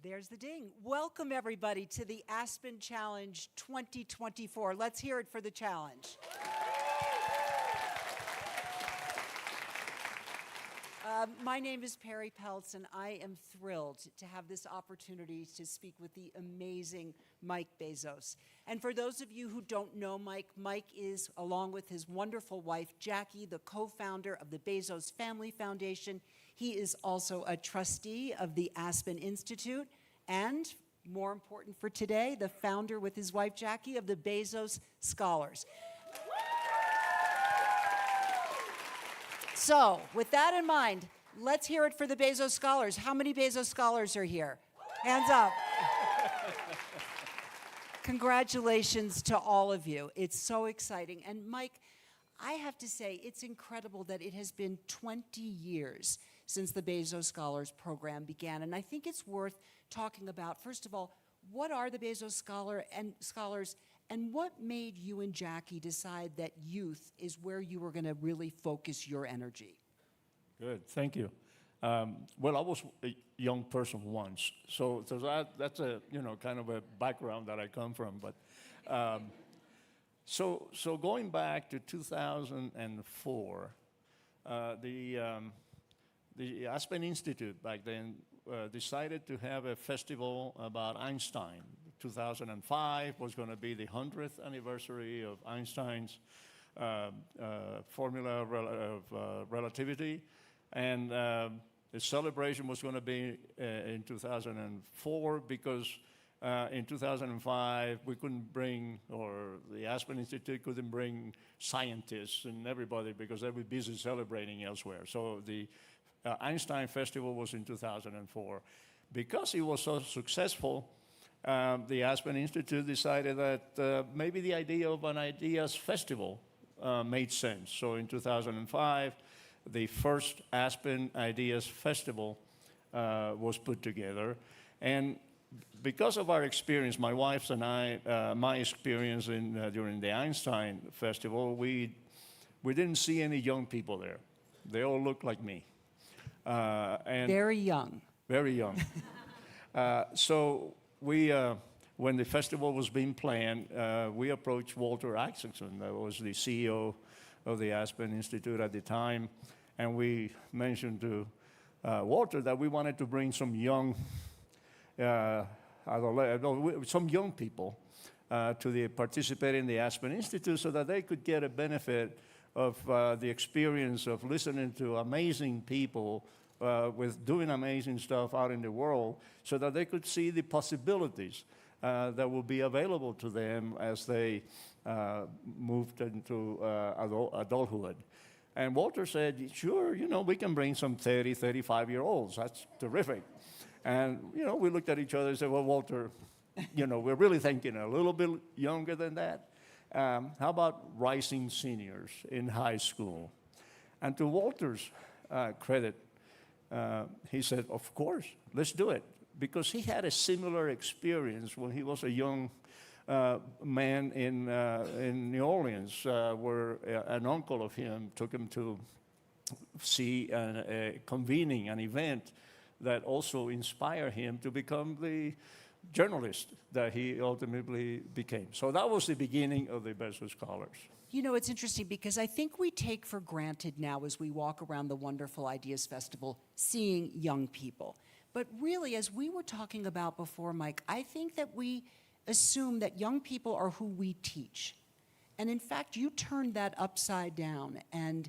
There's the ding. Welcome, everybody, to the Aspen Challenge 2024. Let's hear it for the challenge. My name is Perry Peltz, and I am thrilled to have this opportunity to speak with the amazing Mike Bezos. And for those of you who don't know Mike, Mike is, along with his wonderful wife, Jackie, the co-founder of the Bezos Family Foundation. He is also a trustee of the Aspen Institute, and more important for today, the founder with his wife, Jackie, of the Bezos Scholars. So, with that in mind, let's hear it for the Bezos Scholars. How many Bezos Scholars are here? Hands up. Congratulations to all of you. It's so exciting. And Mike, I have to say, it's incredible that it has been 20 years since the Bezos Scholars program began. And I think it's worth talking about, first of all, what are the Bezos Scholars, and what made you and Jackie decide that youth is where you were going to really focus your energy? Good, thank you. Well, I was a young person once, so that's a kind of a background that I come from. But so going back to 2004, the Aspen Institute back then decided to have a festival about Einstein. 2005 was going to be the 100th anniversary of Einstein's formula of relativity, and the celebration was going to be in 2004 because in 2005 we couldn't bring, or the Aspen Institute couldn't bring scientists and everybody because they were busy celebrating elsewhere. So the Einstein Festival was in 2004. Because it was so successful, the Aspen Institute decided that maybe the idea of an Ideas Festival made sense. So in 2005, the first Aspen Ideas Festival was put together. And because of our experience, my wife's and I, my experience during the Einstein Festival, we didn't see any young people there. They all looked like me. And very young. Very young. So we, when the festival was being planned, we approached Walter Isaacson, that was the CEO of the Aspen Institute at the time, and we mentioned to Walter that we wanted to bring some young, some young people to participate in the Aspen Institute so that they could get a benefit of the experience of listening to amazing people with doing amazing stuff out in the world, so that they could see the possibilities that will be available to them as they moved into adulthood. And Walter said, sure, we can bring some 30, 35-year-olds. That's terrific. And, we looked at each other and said, well, Walter, we're really thinking a little bit younger than that. How about rising seniors in high school? And to Walter's credit, he said, of course, let's do it. Because he had a similar experience when he was a young man in New Orleans, where an uncle of him took him to see convening an event that also inspired him to become the journalist that he ultimately became. So that was the beginning of the Bezos Scholars. It's interesting because I think we take for granted now as we walk around the wonderful Ideas Festival, seeing young people. But really, as we were talking about before, Mike, I think that we assume that young people are who we teach. And in fact, you turned that upside down and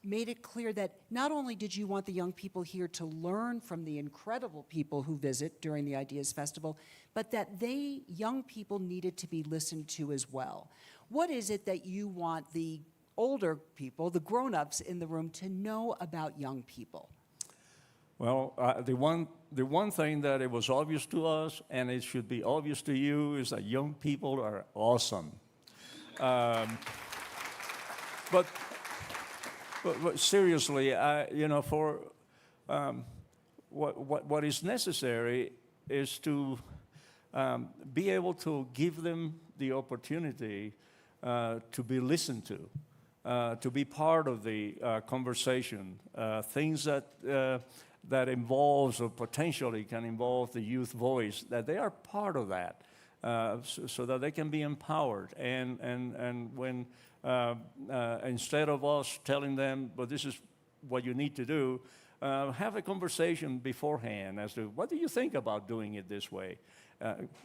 made it clear that not only did you want the young people here to learn from the incredible people who visit during the Ideas Festival, but that young people needed to be listened to as well. What is it that you want the older people, the grown-ups in the room, to know about young people? Well, the one thing that it was obvious to us, and it should be obvious to you, is that young people are awesome. But seriously, for what is necessary is to be able to give them the opportunity to be listened to be part of the conversation. Things that that involves or potentially can involve the youth voice, that they are part of that, so that they can be empowered. And when instead of us telling them, "But this is what you need to do," have a conversation beforehand as to what do you think about doing it this way,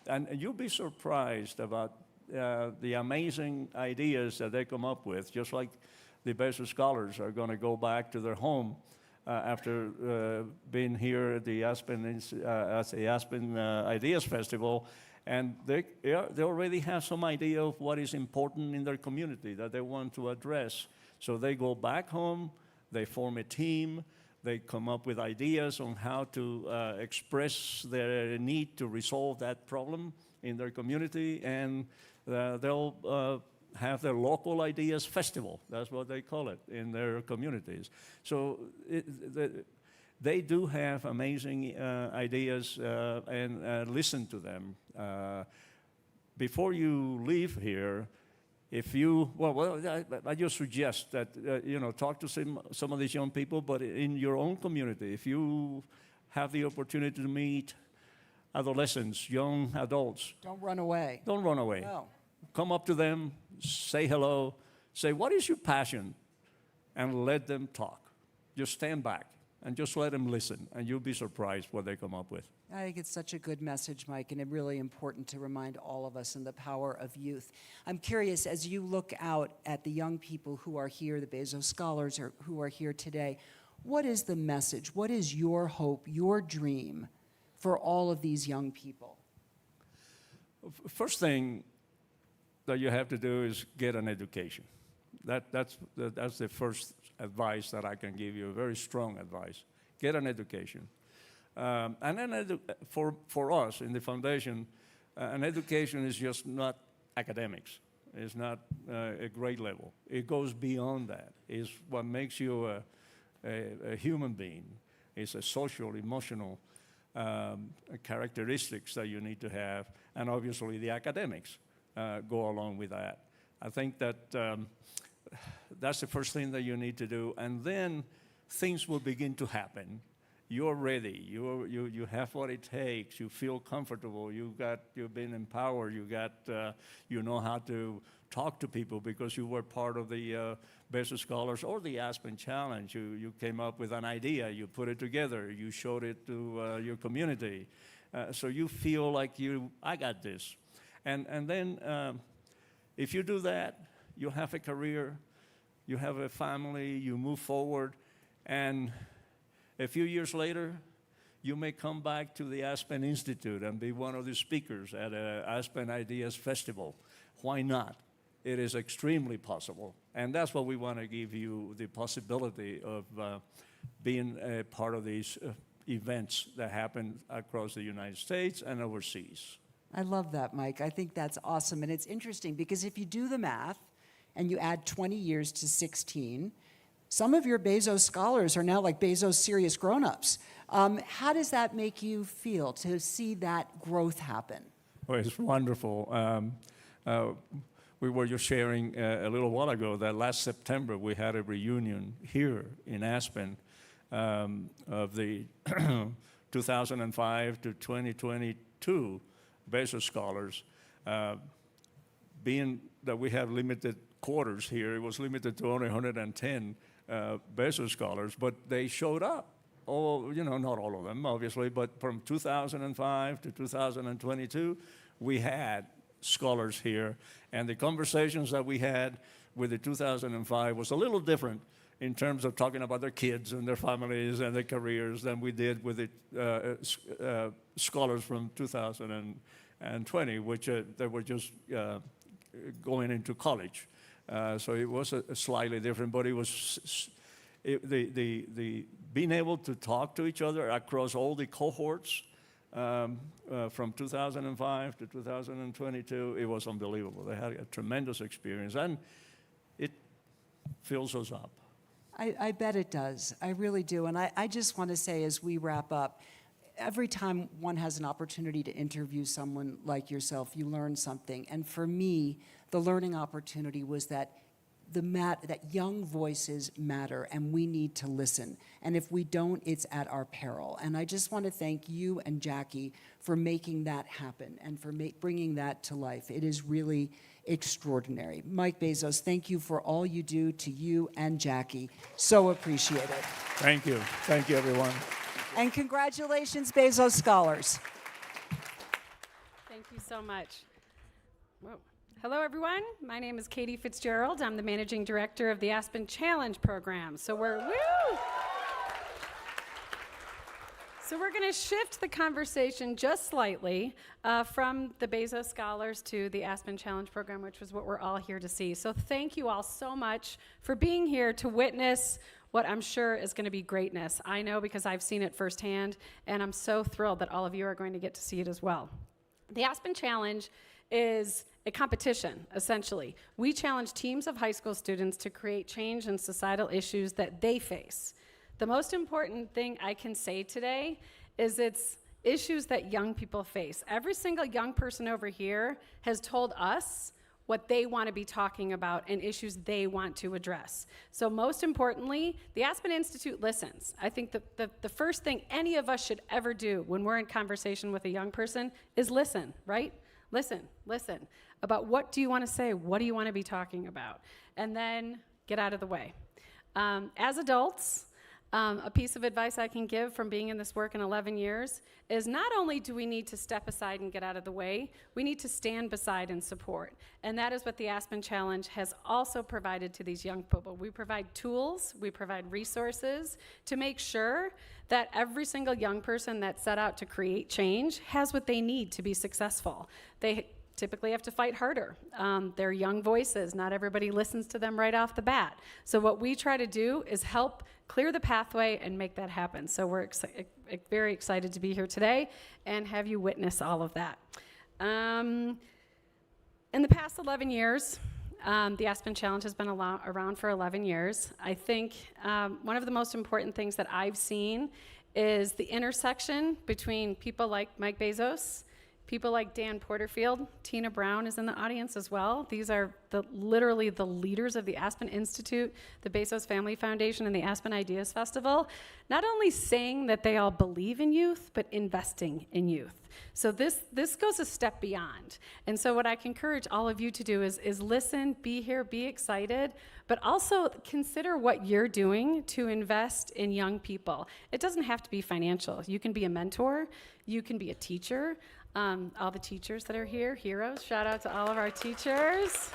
and you'll be surprised about the amazing ideas that they come up with. Just like the Bezos scholars are going to go back to their home after being here at the Aspen Ideas Festival, and they already have some idea of what is important in their community that they want to address. So they go back home, they form a team, they come up with ideas on how to express their need to resolve that problem in their community, and they'll have their local ideas festival. That's what they call it in their communities. So they do have amazing ideas, and listen to them. Before you leave here, if you, I just suggest that, talk to some of these young people, but in your own community, if you have the opportunity to meet adolescents, young adults. Don't run away. Don't run away. No. Come up to them, say hello, say, "What is your passion?" and let them talk. Just stand back and just let them listen, and you'll be surprised what they come up with. I think it's such a good message, Mike, and it's really important to remind all of us in the power of youth. I'm curious, as you look out at the young people who are here, the Bezos scholars who are here today, what is the message? What is your hope, your dream for all of these young people? First thing that you have to do is get an education. That's the first advice that I can give you, very strong advice. Get an education. And then for us in the foundation, an education is just not academics. It's not a grade level. It goes beyond that. It's what makes you a human being. It's a social, emotional characteristics that you need to have, and obviously the academics go along with that. I think that that's the first thing that you need to do, and then things will begin to happen. You're ready. You have what it takes. You feel comfortable. You've been empowered. You know how to talk to people because you were part of the Bezos Scholars or the Aspen Challenge. You came up with an idea. You put it together. You showed it to your community. So you feel like I got this. And then if you do that, you have a career, you have a family, you move forward, and a few years later, you may come back to the Aspen Institute and be one of the speakers at an Aspen Ideas Festival. Why not? It is extremely possible. And that's what we want to give you, the possibility of being a part of these events that happen across the United States and overseas. I love that, Mike. I think that's awesome. And it's interesting because if you do the math and you add 20 years to 16, some of your Bezos scholars are now like Bezos serious grown-ups. How does that make you feel to see that growth happen? Well, it's wonderful. We were just sharing a little while ago that last September we had a reunion here in Aspen of the 2005 to 2022 Bezos scholars. Being that we have limited quarters here, it was limited to only 110 Bezos scholars, but they showed up. Oh, not all of them, obviously, but from 2005 to 2022, we had scholars here, and the conversations that we had with the 2005 was a little different in terms of talking about their kids and their families and their careers than we did with the scholars from 2020, which they were just going into college. So it was a slightly different, but it was the being able to talk to each other across all the cohorts from 2005 to 2022, it was unbelievable. They had a tremendous experience, and it fills us up. I bet it does. I really do. And I just want to say as we wrap up, every time one has an opportunity to interview someone like yourself, you learn something. And for me, the learning opportunity was that that young voices matter, and we need to listen. And if we don't, it's at our peril. And I just want to thank you and Jackie for making that happen and for bringing that to life. It is really extraordinary. Mike Bezos, thank you for all you do, to you and Jackie. So appreciate it. Thank you. Thank you, everyone. And congratulations, Bezos Scholars. Thank you so much. Whoa. Hello, everyone. My name is Katie Fitzgerald. I'm the Managing Director of the Aspen Challenge Program. So we're going to shift the conversation just slightly from the Bezos Scholars to the Aspen Challenge Program, which was what we're all here to see. So thank you all so much for being here to witness what I'm sure is going to be greatness. I know because I've seen it firsthand, and I'm so thrilled that all of you are going to get to see it as well. The Aspen Challenge is a competition, essentially. We challenge teams of high school students to create change in societal issues that they face. The most important thing I can say today is it's issues that young people face. Every single young person over here has told us what they want to be talking about and issues they want to address. So most importantly, the Aspen Institute listens. I think the first thing any of us should ever do when we're in conversation with a young person is listen, right? Listen about what do you want to say, what do you want to be talking about, and then get out of the way. As adults, a piece of advice I can give from being in this work in 11 years is not only do we need to step aside and get out of the way, we need to stand beside and support. And that is what the Aspen Challenge has also provided to these young people. We provide tools, we provide resources to make sure that every single young person that set out to create change has what they need to be successful. They typically have to fight harder. They're young voices. Not everybody listens to them right off the bat. So what we try to do is help clear the pathway and make that happen. So we're very excited to be here today and have you witness all of that. In the past 11 years, the Aspen Challenge has been around for 11 years. I think one of the most important things that I've seen is the intersection between people like Mike Bezos, people like Dan Porterfield. Tina Brown is in the audience as well. These are literally the leaders of the Aspen Institute, the Bezos Family Foundation, and the Aspen Ideas Festival, not only saying that they all believe in youth, but investing in youth. So this goes a step beyond. And so what I can encourage all of you to do is listen, be here, be excited, but also consider what you're doing to invest in young people. It doesn't have to be financial. You can be a mentor, you can be a teacher. All the teachers that are here, heroes, shout out to all of our teachers.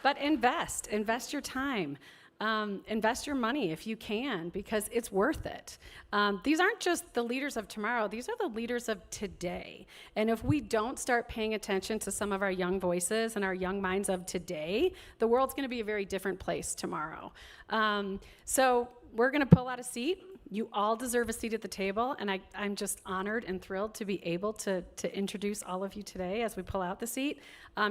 But invest your time. Invest your money if you can, because it's worth it. These aren't just the leaders of tomorrow, these are the leaders of today. And if we don't start paying attention to some of our young voices and our young minds of today, the world's gonna be a very different place tomorrow. So we're gonna pull out a seat. You all deserve a seat at the table, and I'm just honored and thrilled to be able to introduce all of you today as we pull out the seat.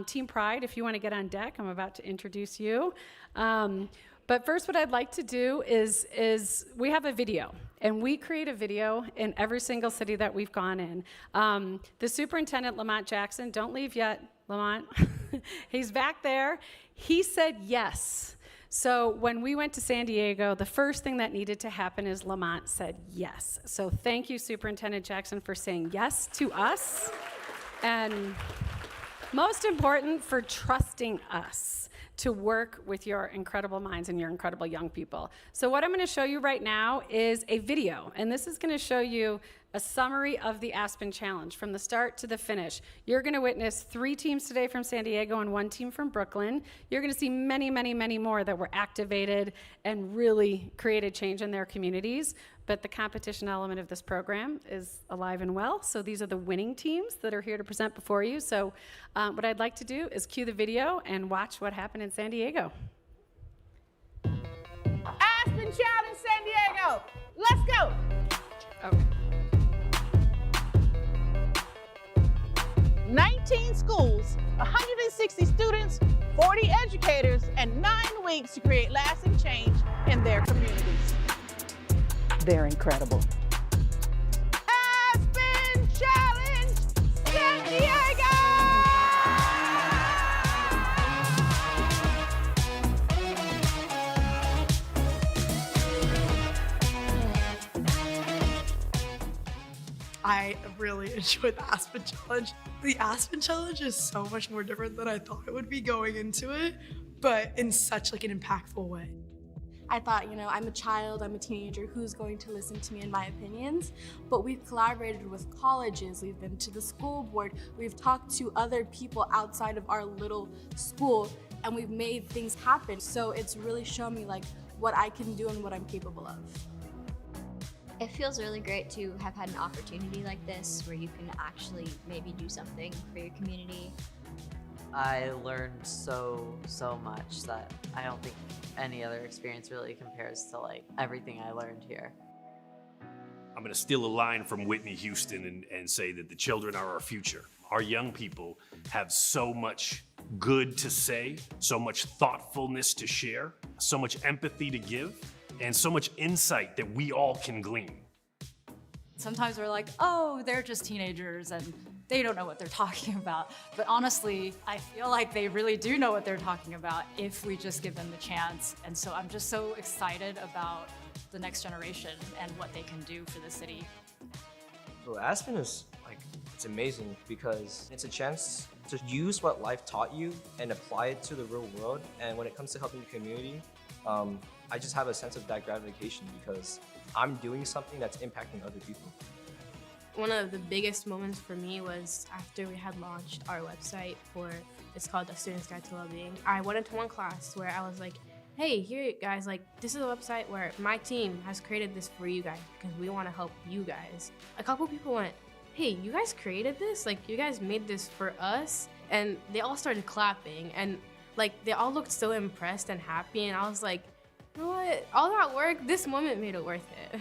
Team Pride, if you want to get on deck, I'm about to introduce you. But first, what I'd like to do is we have a video, and we create a video in every single city that we've gone in. The superintendent, Lamont Jackson, don't leave yet, Lamont. He's back there. He said yes. So when we went to San Diego, the first thing that needed to happen is Lamont said yes. So thank you, Superintendent Jackson, for saying yes to us. And most important, for trusting us to work with your incredible minds and your incredible young people. So what I'm going to show you right now is a video, and this is going to show you a summary of the Aspen Challenge from the start to the finish. You're going to witness 3 teams today from San Diego and 1 team from Brooklyn. You're going to see many, many, many more that were activated and really created change in their communities. But the competition element of this program is alive and well. So these are the winning teams that are here to present before you. So what I'd like to do is cue the video and watch what happened in San Diego. Aspen Challenge San Diego. Let's go. Okay. 19 schools, 160 students, 40 educators, and 9 weeks to create lasting change in their communities. They're incredible. Aspen Challenge San Diego! I really enjoyed the Aspen Challenge. The Aspen Challenge is so much more different than I thought it would be going into it, but in such like an impactful way. I thought, I'm a child, I'm a teenager, who's going to listen to me and my opinions? But we've collaborated with colleges, we've been to the school board, we've talked to other people outside of our little school, and we've made things happen. So it's really shown me like what I can do and what I'm capable of. It feels really great to have had an opportunity like this where you can actually maybe do something for your community. I learned so much that I don't think any other experience really compares to like everything I learned here. I'm gonna steal a line from Whitney Houston and say that the children are our future. Our young people have so much good to say, so much thoughtfulness to share, so much empathy to give, and so much insight that we all can glean. Sometimes we're like, oh, they're just teenagers and they don't know what they're talking about. But honestly, I feel like they really do know what they're talking about if we just give them the chance. And so I'm just so excited about the next generation and what they can do for the city. So Aspen is it's amazing because it's a chance to use what life taught you and apply it to the real world. And when it comes to helping the community, I just have a sense of that gratification because I'm doing something that's impacting other people. One of the biggest moments for me was after we had launched our website it's called The Student's Guide to Wellbeing. I went into one class where I was like, hey, here guys, this is a website where my team has created this for you guys because we want to help you guys. A couple people went, hey, you guys created this? You guys made this for us? And they all started clapping and they all looked so impressed and happy, and I was like, you know what? All that work, this moment made it worth it.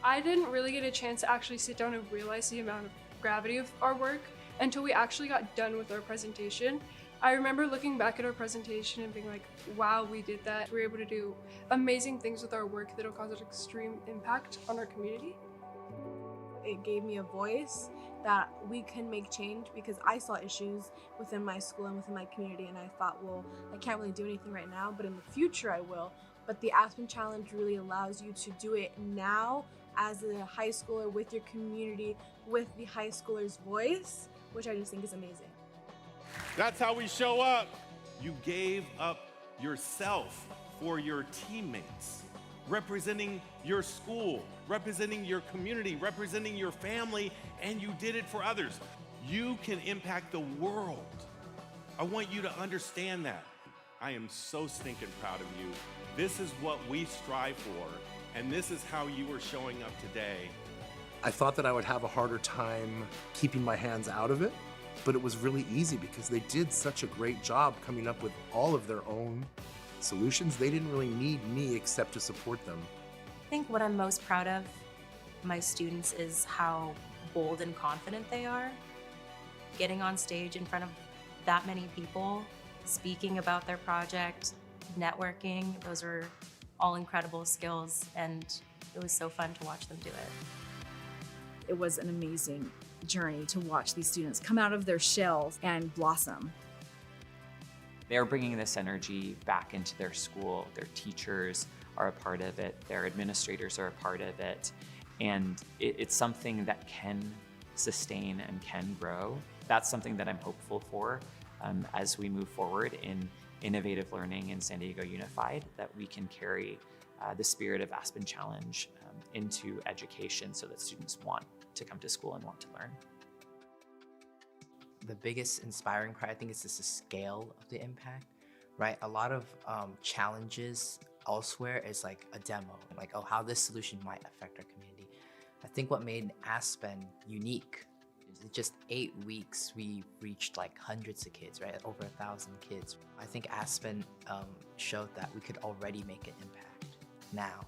I didn't really get a chance to actually sit down and realize the amount of gravity of our work until we actually got done with our presentation. I remember looking back at our presentation and being like, wow, we did that. We were able to do amazing things with our work that'll cause an extreme impact on our community. It gave me a voice that we can make change because I saw issues within my school and within my community, and I thought, well, I can't really do anything right now, but in the future I will. But the Aspen Challenge really allows you to do it now as a high schooler with your community, with the high schooler's voice, which I just think is amazing. That's how we show up. You gave up yourself for your teammates, representing your school, representing your community, representing your family, and you did it for others. You can impact the world. I want you to understand that. I am so stinking proud of you. This is what we strive for, and this is how you are showing up today. I thought that I would have a harder time keeping my hands out of it, but it was really easy because they did such a great job coming up with all of their own solutions. They didn't really need me except to support them. I think what I'm most proud of my students is how bold and confident they are. Getting on stage in front of that many people, speaking about their project, networking, those are all incredible skills, and it was so fun to watch them do it. It was an amazing journey to watch these students come out of their shells and blossom. They're bringing this energy back into their school. Their teachers are a part of it. Their administrators are a part of it. And it's something that can sustain and can grow. That's something that I'm hopeful for as we move forward in innovative learning in San Diego Unified, that we can carry the spirit of Aspen Challenge into education so that students want to come to school and want to learn. The biggest inspiring part, I think, is just the scale of the impact, right? A lot of challenges elsewhere is like a demo, like, oh, how this solution might affect our community. I think what made Aspen unique is in just 8 weeks, we reached like hundreds of kids, right? Over 1,000 kids. I think Aspen showed that we could already make an impact now.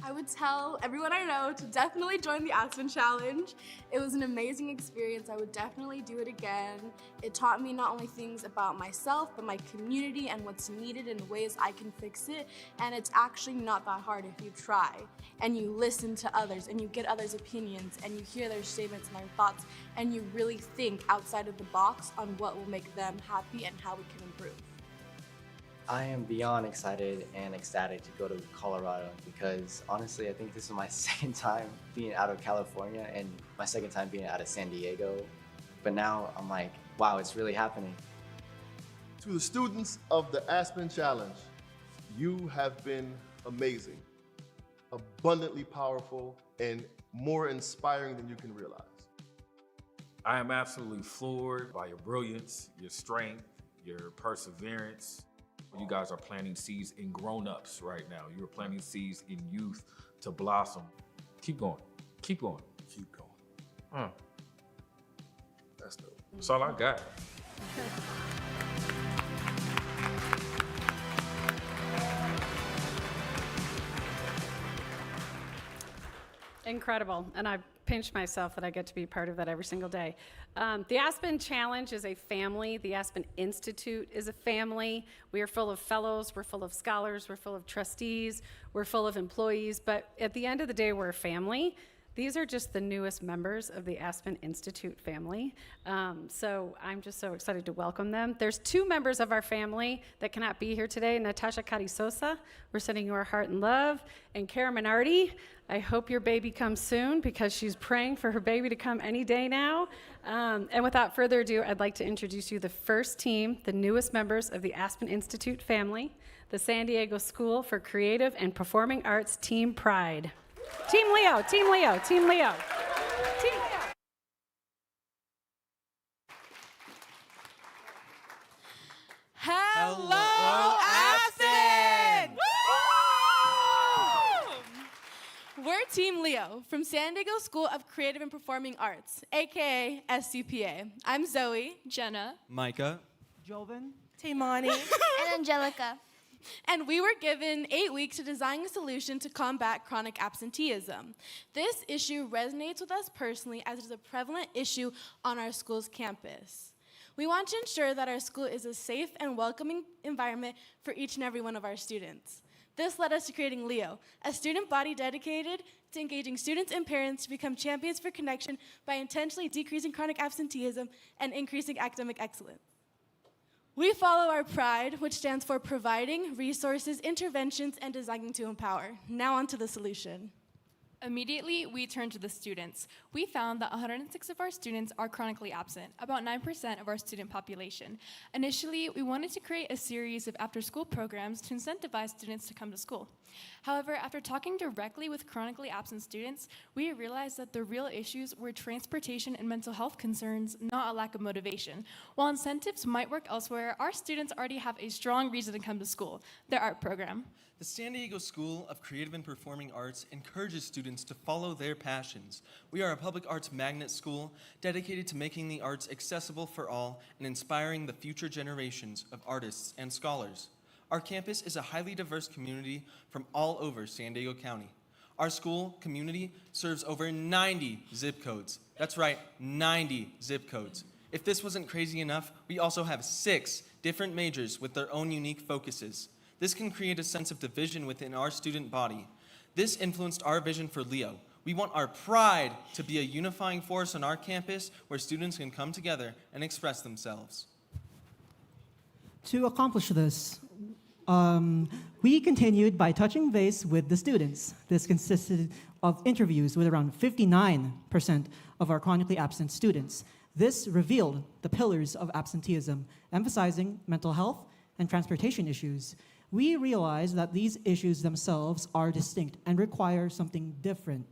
I would tell everyone I know to definitely join the Aspen Challenge. It was an amazing experience. I would definitely do it again. It taught me not only things about myself, but my community and what's needed and ways I can fix it. And it's actually not that hard if you try and you listen to others and you get others' opinions and you hear their statements and their thoughts and you really think outside of the box on what will make them happy and how we can improve. I am beyond excited and ecstatic to go to Colorado because honestly, I think this is my second time being out of California and my second time being out of San Diego. But now I'm like, wow, it's really happening. To the students of the Aspen Challenge, you have been amazing, abundantly powerful, and more inspiring than you can realize. I am absolutely floored by your brilliance, your strength, your perseverance. You guys are planting seeds in grown-ups right now. You're planting seeds in youth to blossom. Keep going, keep going, keep going. That's dope. That's all I got. Incredible, and I pinch myself that I get to be part of that every single day. The Aspen Challenge is a family. The Aspen Institute is a family. We are full of fellows, we're full of scholars, we're full of trustees, we're full of employees, but at the end of the day, we're a family. These are just the newest members of the Aspen Institute family. So I'm just so excited to welcome them. There's 2 members of our family that cannot be here today. Natasha Carisosa, we're sending you our heart and love. And Kara Minardi, I hope your baby comes soon because she's praying for her baby to come any day now. And without further ado, I'd like to introduce you the first team, the newest members of the Aspen Institute family, the San Diego School for Creative and Performing Arts Team Pride. Team Leo, Team Leo, Team Leo, Team Leo. Hello, Aspen! We're Team Leo from San Diego School of Creative and Performing Arts, aka SCPA. I'm Zoe, Jenna, Micah, Joven, Taimani, and Angelica. And we were given 8 weeks to design a solution to combat chronic absenteeism. This issue resonates with us personally as it is a prevalent issue on our school's campus. We want to ensure that our school is a safe and welcoming environment for each and every one of our students. This led us to creating LEO, a student body dedicated to engaging students and parents to become champions for connection by intentionally decreasing chronic absenteeism and increasing academic excellence. We follow our PRIDE, which stands for Providing Resources, Interventions, and Designing to Empower. Now on to the solution. Immediately, we turned to the students. We found that 106 of our students are chronically absent, about 9% of our student population. Initially, we wanted to create a series of after-school programs to incentivize students to come to school. However, after talking directly with chronically absent students, we realized that the real issues were transportation and mental health concerns, not a lack of motivation. While incentives might work elsewhere, our students already have a strong reason to come to school, their art program. The San Diego School of Creative and Performing Arts encourages students to follow their passions. We are a public arts magnet school dedicated to making the arts accessible for all and inspiring the future generations of artists and scholars. Our campus is a highly diverse community from all over San Diego County. Our school community serves over 90 zip codes. That's right, 90 zip codes. If this wasn't crazy enough, we also have 6 different majors with their own unique focuses. This can create a sense of division within our student body. This influenced our vision for LEO. We want our pride to be a unifying force on our campus where students can come together and express themselves. To accomplish this, we continued by touching base with the students. This consisted of interviews with around 59% of our chronically absent students. This revealed the pillars of absenteeism, emphasizing mental health and transportation issues. We realized that these issues themselves are distinct and require something different.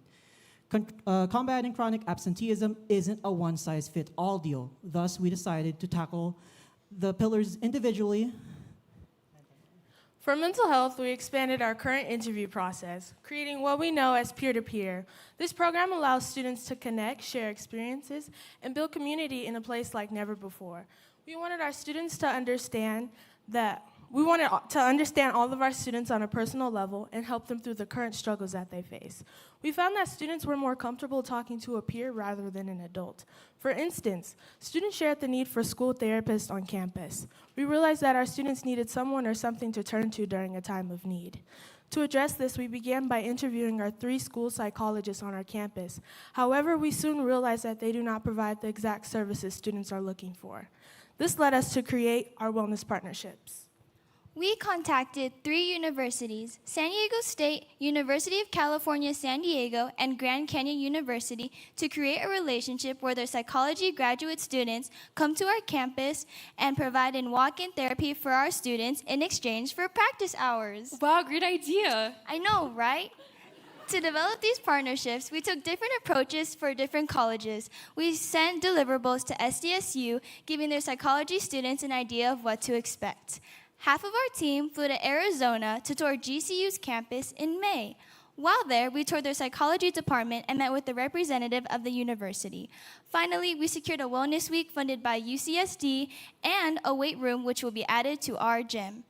Combating chronic absenteeism isn't a one-size-fits-all deal. Thus, we decided to tackle the pillars individually. For mental health, we expanded our current interview process, creating what we know as peer-to-peer. This program allows students to connect, share experiences, and build community in a place like never before. We wanted our students to understand all of our students on a personal level and help them through the current struggles that they face. We found that students were more comfortable talking to a peer rather than an adult. For instance, students shared the need for school therapists on campus. We realized that our students needed someone or something to turn to during a time of need. To address this, we began by interviewing our 3 school psychologists on our campus. However, we soon realized that they do not provide the exact services students are looking for. This led us to create our wellness partnerships. We contacted 3 universities, San Diego State, University of California, San Diego, and Grand Canyon University, to create a relationship where their psychology graduate students come to our campus and provide in walk-in therapy for our students in exchange for practice hours. Wow, great idea. I know, right? To develop these partnerships, we took different approaches for different colleges. We sent deliverables to SDSU, giving their psychology students an idea of what to expect. Half of our team flew to Arizona to tour GCU's campus in May. While there, we toured their psychology department and met with the representative of the university. Finally, we secured a wellness week funded by UCSD and a weight room which will be added to our gym.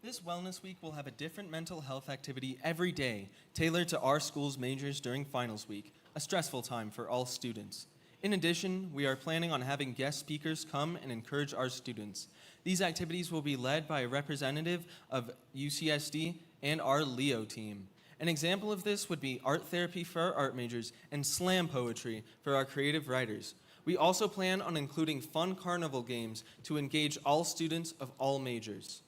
This Wellness Week will have a different mental health activity every day, tailored to our school's majors during finals week, a stressful time for all students. In addition, we are planning on having guest speakers come and encourage our students. These activities will be led by a representative of UCSD and our LEO team. An example of this would be art therapy for our art majors and slam poetry for our creative writers. We also plan on including fun carnival games to engage all students of all majors.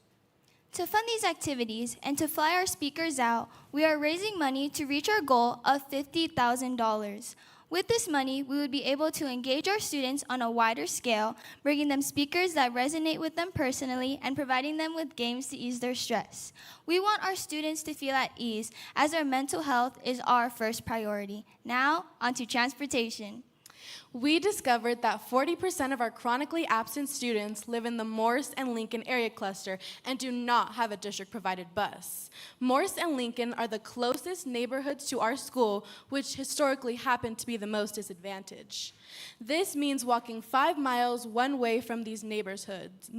To fund these activities and to fly our speakers out, we are raising money to reach our goal of $50,000. With this money, we would be able to engage our students on a wider scale, bringing them speakers that resonate with them personally and providing them with games to ease their stress. We want our students to feel at ease, as our mental health is our first priority. Now, onto transportation. We discovered that 40% of our chronically absent students live in the Morse and Lincoln area cluster and do not have a district-provided bus. Morse and Lincoln are the closest neighborhoods to our school, which historically happen to be the most disadvantaged. This means walking 5 miles one way from these neighborhoods.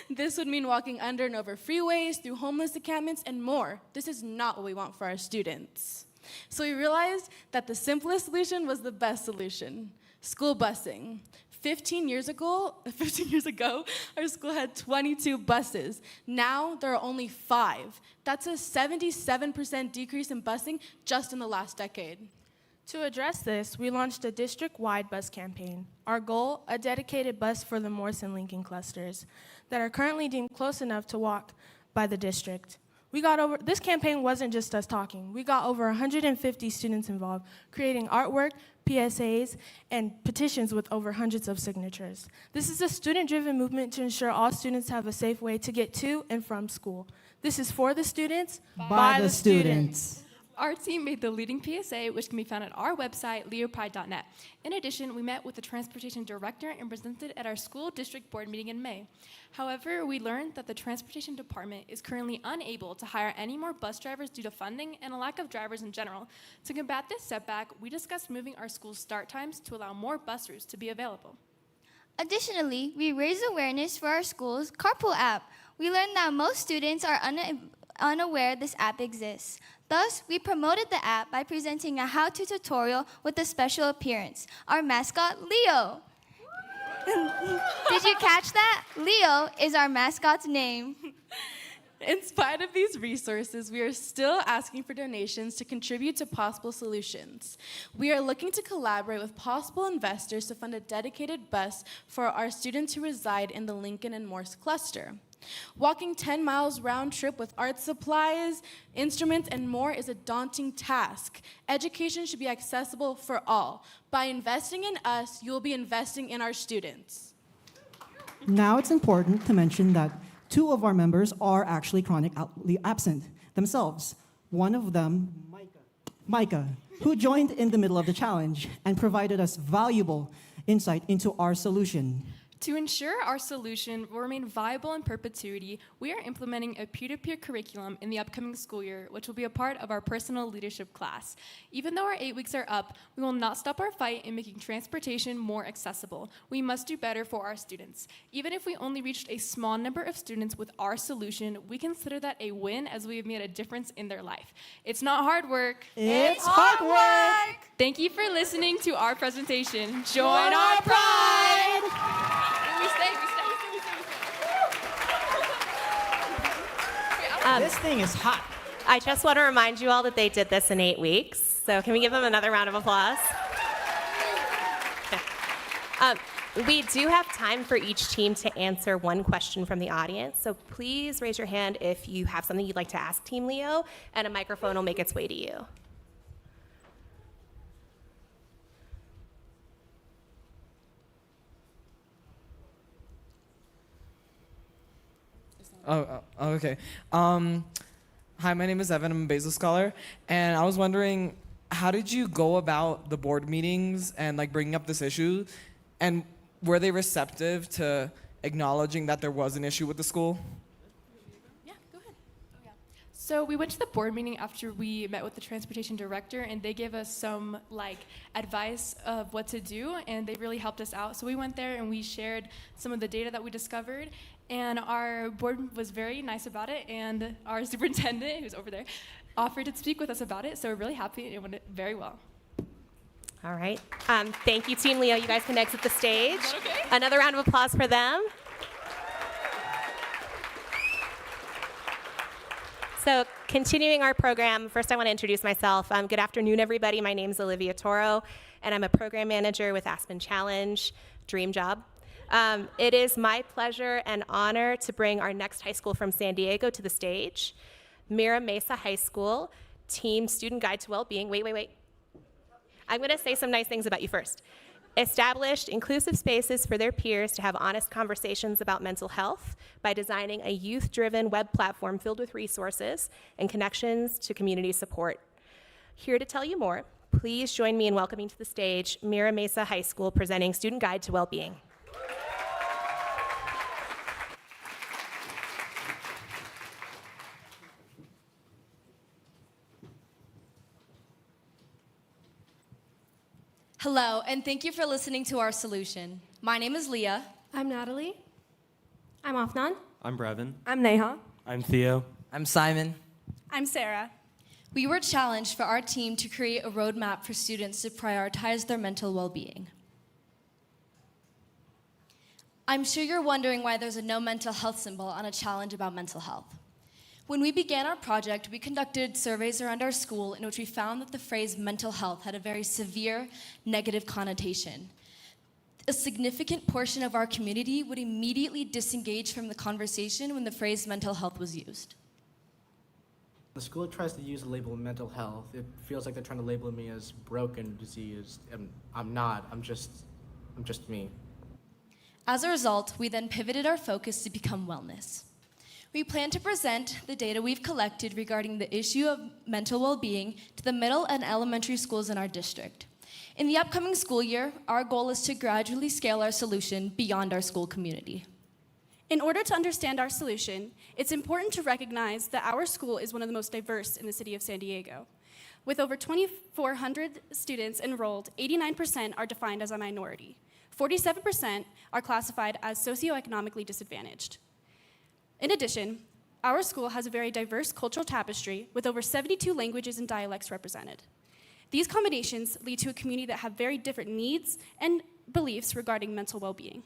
This would mean walking under and over freeways, through homeless encampments, and more. This is not what we want for our students. So we realized that the simplest solution was the best solution: school busing. 15 years ago, our school had 22 buses. Now there are only 5. That's a 77% decrease in busing just in the last decade. To address this, we launched a district-wide bus campaign. Our goal, a dedicated bus for the Morse and Lincoln clusters that are currently deemed close enough to walk by the district. This campaign wasn't just us talking. We got over 150 students involved, creating artwork, PSAs, and petitions with over hundreds of signatures. This is a student-driven movement to ensure all students have a safe way to get to and from school. This is for the students, by the students. Our team made the leading PSA, which can be found at our website, leopride.net. In addition, we met with the transportation director and presented at our school district board meeting in May. However, we learned that the transportation department is currently unable to hire any more bus drivers due to funding and a lack of drivers in general. To combat this setback, we discussed moving our school's start times to allow more bus routes to be available. Additionally, we raised awareness for our school's carpool app. We learned that most students are unaware this app exists. Thus, we promoted the app by presenting a how-to tutorial with a special appearance, our mascot, Leo. Did you catch that? Leo is our mascot's name. In spite of these resources, we are still asking for donations to contribute to possible solutions. We are looking to collaborate with possible investors to fund a dedicated bus for our students who reside in the Lincoln and Morse cluster. Walking 10 miles round trip with art supplies, instruments, and more is a daunting task. Education should be accessible for all. By investing in us, you will be investing in our students. Now it's important to mention that 2 of our members are actually chronically absent themselves. One of them, Micah, who joined in the middle of the challenge and provided us valuable insight into our solution. To ensure our solution will remain viable in perpetuity, we are implementing a peer-to-peer curriculum in the upcoming school year, which will be a part of our personal leadership class. Even though our 8 weeks are up, we will not stop our fight in making transportation more accessible. We must do better for our students. Even if we only reached a small number of students with our solution, we consider that a win, as we have made a difference in their life. It's not hard work. It's hard work. Thank you for listening to our presentation. Join our pride! This thing is hot. I just want to remind you all that they did this in 8 weeks. So can we give them another round of applause? We do have time for each team to answer one question from the audience, so please raise your hand if you have something you'd like to ask Team Leo, and a microphone will make its way to you. Okay. Hi, my name is Evan. I'm a Bezos scholar, and I was wondering, how did you go about the board meetings and like bringing up this issue, and were they receptive to acknowledging that there was an issue with the school? So we went to the board meeting after we met with the transportation director, and they gave us some advice of what to do, and they really helped us out. So we went there and we shared some of the data that we discovered, and our board was very nice about it, and our superintendent, who's over there, offered to speak with us about it. So we're really happy. It went very well. All right. Thank you, Team Leo. You guys can exit the stage. Another round of applause for them. So continuing our program, first I want to introduce myself. Good afternoon, everybody. My name is Olivia Toro, and I'm a program manager with Aspen Challenge, dream job. It is my pleasure and honor to bring our next high school from San Diego to the stage, Mira Mesa High School, Team Student Guide to Wellbeing. Wait. I'm going to say some nice things about you first. Established inclusive spaces for their peers to have honest conversations about mental health by designing a youth-driven web platform filled with resources and connections to community support. Here to tell you more, please join me in welcoming to the stage Mira Mesa High School presenting Student Guide to Wellbeing. Hello, and thank you for listening to our solution. My name is Leah. I'm Natalie. I'm Afnan. I'm Brevin. I'm Neha. I'm Theo. I'm Simon. I'm Sarah. We were challenged for our team to create a roadmap for students to prioritize their mental well-being. I'm sure you're wondering why there's a no mental health symbol on a challenge about mental health. When we began our project, we conducted surveys around our school in which we found that the phrase mental health had a very severe negative connotation. A significant portion of our community would immediately disengage from the conversation when the phrase mental health was used. The school tries to use the label mental health. It feels like they're trying to label me as broken, diseased, and I'm not. I'm just me. As a result, we then pivoted our focus to become wellness. We plan to present the data we've collected regarding the issue of mental well-being to the middle and elementary schools in our district. In the upcoming school year, our goal is to gradually scale our solution beyond our school community. In order to understand our solution, it's important to recognize that our school is one of the most diverse in the city of San Diego. With over 2,400 students enrolled, 89% are defined as a minority. 47% are classified as socioeconomically disadvantaged. In addition, our school has a very diverse cultural tapestry with over 72 languages and dialects represented. These combinations lead to a community that have very different needs and beliefs regarding mental well-being.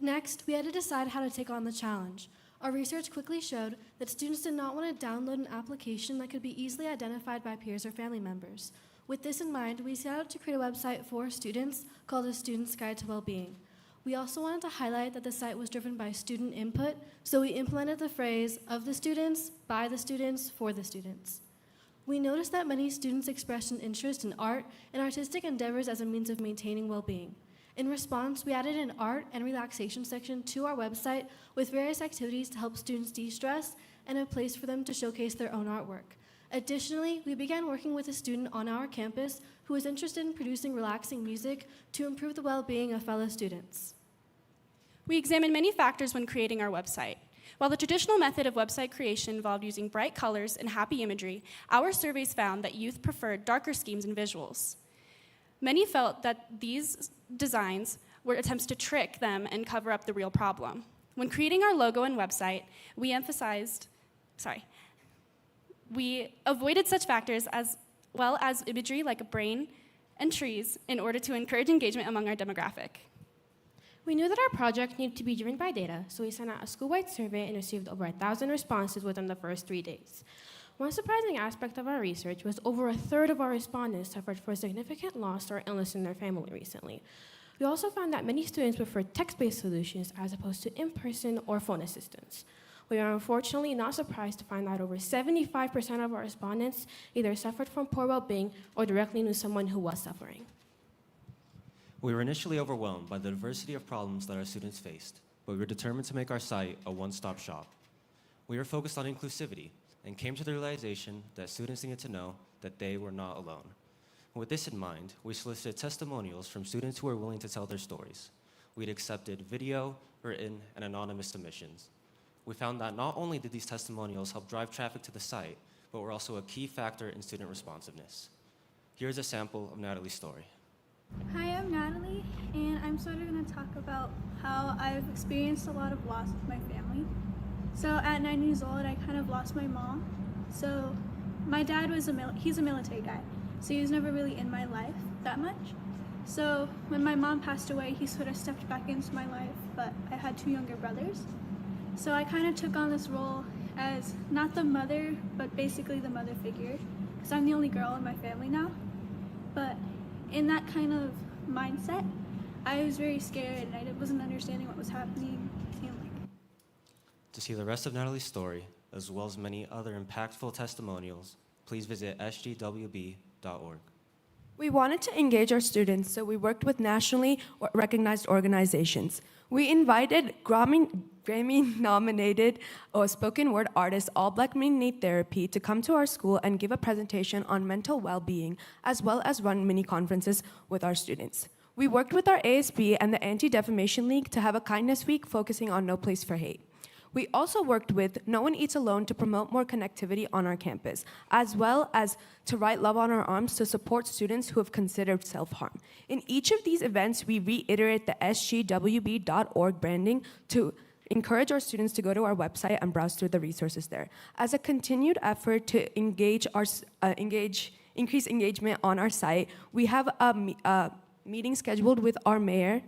Next, we had to decide how to take on the challenge. Our research quickly showed that students did not want to download an application that could be easily identified by peers or family members. With this in mind, we set out to create a website for students called A Student's Guide to Wellbeing. We also wanted to highlight that the site was driven by student input, so we implemented the phrase, of the students, by the students, for the students. We noticed that many students expressed an interest in art and artistic endeavors as a means of maintaining well-being. In response, we added an art and relaxation section to our website with various activities to help students de-stress and a place for them to showcase their own artwork. Additionally, we began working with a student on our campus who was interested in producing relaxing music to improve the well-being of fellow students. We examined many factors when creating our website. While the traditional method of website creation involved using bright colors and happy imagery, our surveys found that youth preferred darker schemes and visuals. Many felt that these designs were attempts to trick them and cover up the real problem. When creating our logo and website, we avoided such factors as well as imagery like a brain and trees in order to encourage engagement among our demographic. We knew that our project needed to be driven by data, so we sent out a school-wide survey and received over 1,000 responses within the first 3 days. One surprising aspect of our research was over a third of our respondents suffered from significant loss or illness in their family recently. We also found that many students prefer text-based solutions as opposed to in-person or phone assistance. We are unfortunately not surprised to find that over 75% of our respondents either suffered from poor well-being or directly knew someone who was suffering. We were initially overwhelmed by the diversity of problems that our students faced, but we were determined to make our site a one-stop shop. We were focused on inclusivity and came to the realization that students needed to know that they were not alone. With this in mind, we solicited testimonials from students who were willing to tell their stories. We'd accepted video, written, and anonymous submissions. We found that not only did these testimonials help drive traffic to the site, but were also a key factor in student responsiveness. Here's a sample of Natalie's story. Hi, I'm Natalie, and I'm sort of going to talk about how I've experienced a lot of loss with my family. So at 9 years old, I kind of lost my mom. So my dad was he's a military guy, so he was never really in my life that much. So when my mom passed away, he sort of stepped back into my life, but I had 2 younger brothers. So I kind of took on this role as not the mother, but basically the mother figure, because I'm the only girl in my family now. But in that kind of mindset, I was very scared and I wasn't understanding what was happening. To see the rest of Natalie's story, as well as many other impactful testimonials, please visit sgwb.org. We wanted to engage our students, so we worked with nationally recognized organizations. We invited Grammy-nominated spoken word artist All Black Men Need Therapy to come to our school and give a presentation on mental well-being, as well as run mini conferences with our students. We worked with our ASB and the Anti-Defamation League to have a kindness week focusing on no place for hate. We also worked with No One Eats Alone to promote more connectivity on our campus, as well as to write Love on Our Arms to support students who have considered self-harm. In each of these events, we reiterate the sgwb.org branding to encourage our students to go to our website and browse through the resources there. As a continued effort to increase engagement on our site, we have a meeting scheduled with our mayor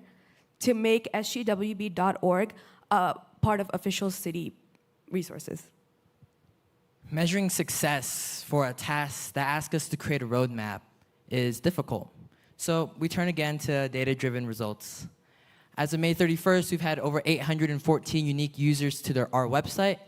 to make sgwb.org part of official city resources. Measuring success for a task that asks us to create a roadmap is difficult. So we turn again to data-driven results. As of May 31st, we've had over 814 unique users to our website.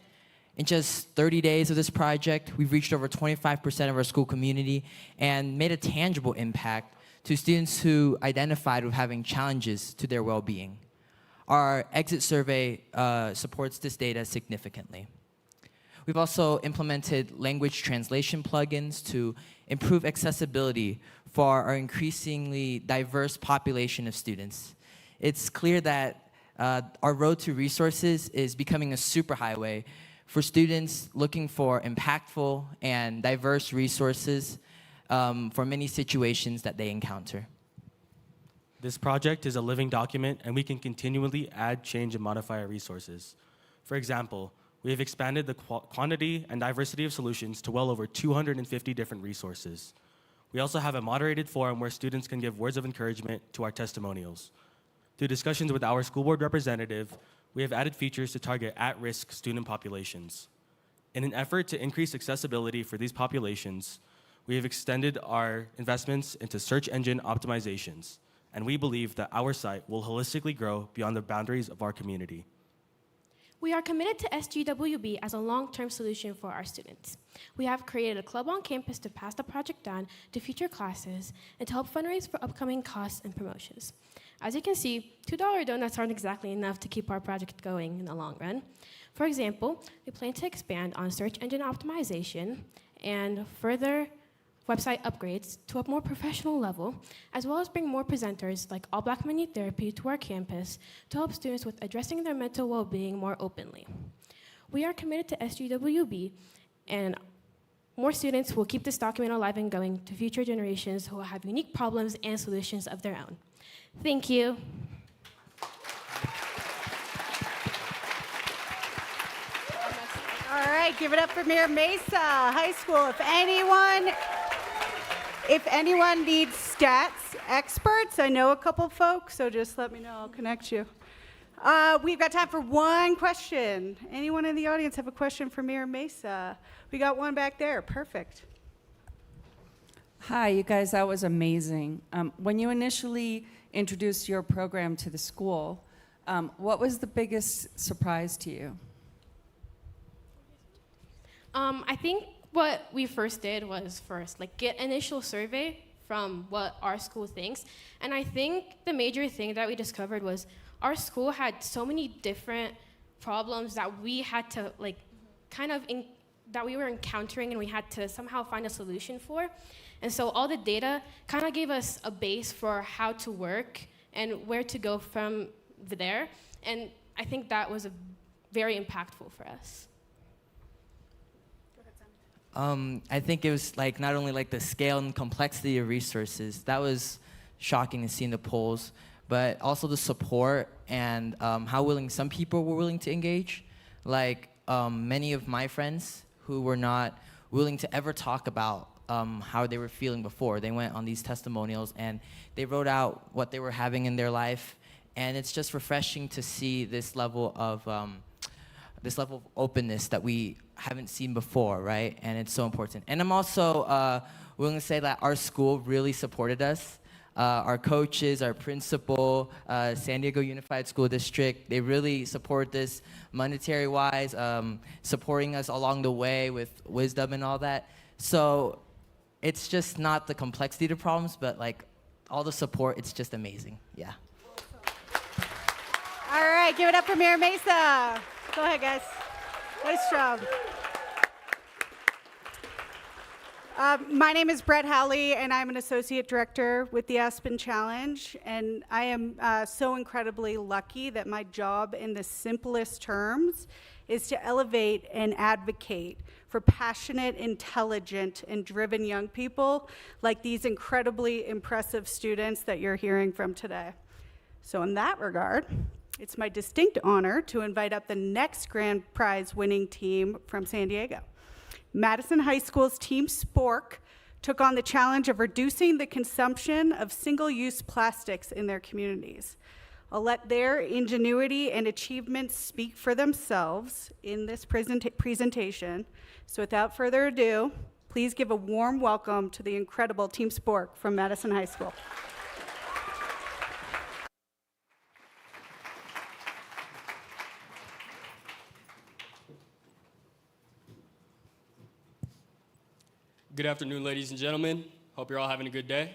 In just 30 days of this project, we've reached over 25% of our school community and made a tangible impact to students who identified with having challenges to their well-being. Our exit survey supports this data significantly. We've also implemented language translation plugins to improve accessibility for our increasingly diverse population of students. It's clear that our road to resources is becoming a superhighway for students looking for impactful and diverse resources for many situations that they encounter. This project is a living document, and we can continually add, change, and modify our resources. For example, we have expanded the quantity and diversity of solutions to well over 250 different resources. We also have a moderated forum where students can give words of encouragement to our testimonials. Through discussions with our school board representative, we have added features to target at-risk student populations. In an effort to increase accessibility for these populations, we have extended our investments into search engine optimizations, and we believe that our site will holistically grow beyond the boundaries of our community. We are committed to SGWB as a long-term solution for our students. We have created a club on campus to pass the project on to future classes and to help fundraise for upcoming costs and promotions. As you can see, $2 donuts aren't exactly enough to keep our project going in the long run. For example, we plan to expand on search engine optimization and further website upgrades to a more professional level, as well as bring more presenters like All Black Men Need Therapy to our campus to help students with addressing their mental well-being more openly. We are committed to SGWB, and more students will keep this document alive and going to future generations who will have unique problems and solutions of their own. Thank you. All right, give it up for Mira Mesa High School. If anyone needs stats experts, I know a couple folks, so just let me know, I'll connect you. We've got time for one question. Anyone in the audience have a question for Mira Mesa? We got one back there, perfect. Hi, you guys, that was amazing. When you initially introduced your program to the school. What was the biggest surprise to you? I think what we first did was get initial survey from what our school thinks. And I think the major thing that we discovered was our school had so many different problems that we had to that we were encountering and we had to somehow find a solution for. And so all the data kind of gave us a base for how to work and where to go from there. And I think that was very impactful for us. I think it was not only the scale and complexity of resources, that was shocking to see in the polls, but also the support and how willing some people were willing to engage. Many of my friends who were not willing to ever talk about how they were feeling before. They went on these testimonials and they wrote out what they were having in their life, and it's just refreshing to see this level of openness that we haven't seen before, right? And it's so important. And I'm also willing to say that our school really supported us. Our coaches, our principal, San Diego Unified School District, they really support this monetary-wise, supporting us along the way with wisdom and all that. So it's just not the complexity of the problems, but all the support, it's just amazing, yeah. All right, give it up for Mira Mesa. Go ahead, guys. Nice job. My name is Brett Howley, and I'm an associate director with the Aspen Challenge. And I am so incredibly lucky that my job, in the simplest terms, is to elevate and advocate for passionate, intelligent, and driven young people like these incredibly impressive students that you're hearing from today. So in that regard, it's my distinct honor to invite up the next grand prize winning team from San Diego. Madison High School's Team Spork took on the challenge of reducing the consumption of single-use plastics in their communities. I'll let their ingenuity and achievements speak for themselves in this presentation. So without further ado, please give a warm welcome to the incredible Team Spork from Madison High School. Good afternoon, ladies and gentlemen. Hope you're all having a good day.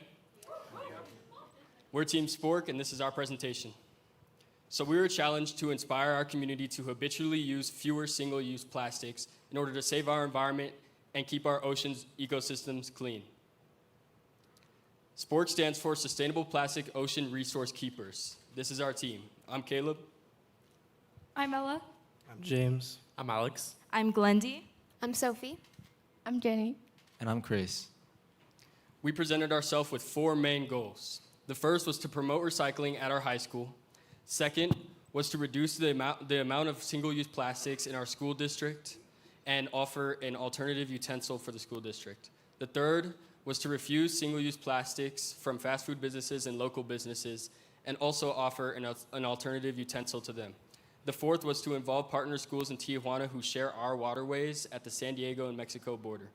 We're Team Spork, and this is our presentation. So we were challenged to inspire our community to habitually use fewer single-use plastics in order to save our environment and keep our oceans ecosystems clean. Spork stands for Sustainable Plastic Ocean Resource Keepers. This is our team. I'm Caleb. I'm Ella. I'm James. I'm Alex. I'm Glendy. I'm Sophie. I'm Jenny. And I'm Chris. We presented ourselves with 4 main goals. The first was to promote recycling at our high school. Second was to reduce the amount of single-use plastics in our school district and offer an alternative utensil for the school district. The third was to refuse single-use plastics from fast food businesses and local businesses and also offer an alternative utensil to them. The fourth was to involve partner schools in Tijuana who share our waterways at the San Diego and Mexico border.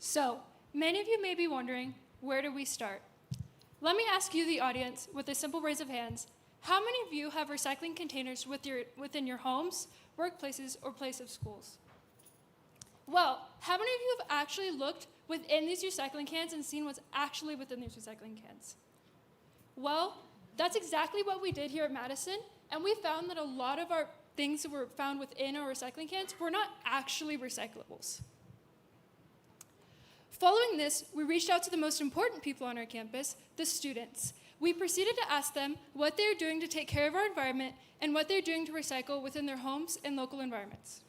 So, many of you may be wondering, where do we start? Let me ask you, the audience, with a simple raise of hands, how many of you have recycling containers within your homes, workplaces, or place of schools? Well, how many of you have actually looked within these recycling cans and seen what's actually within these recycling cans? Well, that's exactly what we did here at Madison, and we found that a lot of our things that were found within our recycling cans were not actually recyclables. Following this, we reached out to the most important people on our campus, the students. We proceeded to ask them what they are doing to take care of our environment and what they're doing to recycle within their homes and local environments.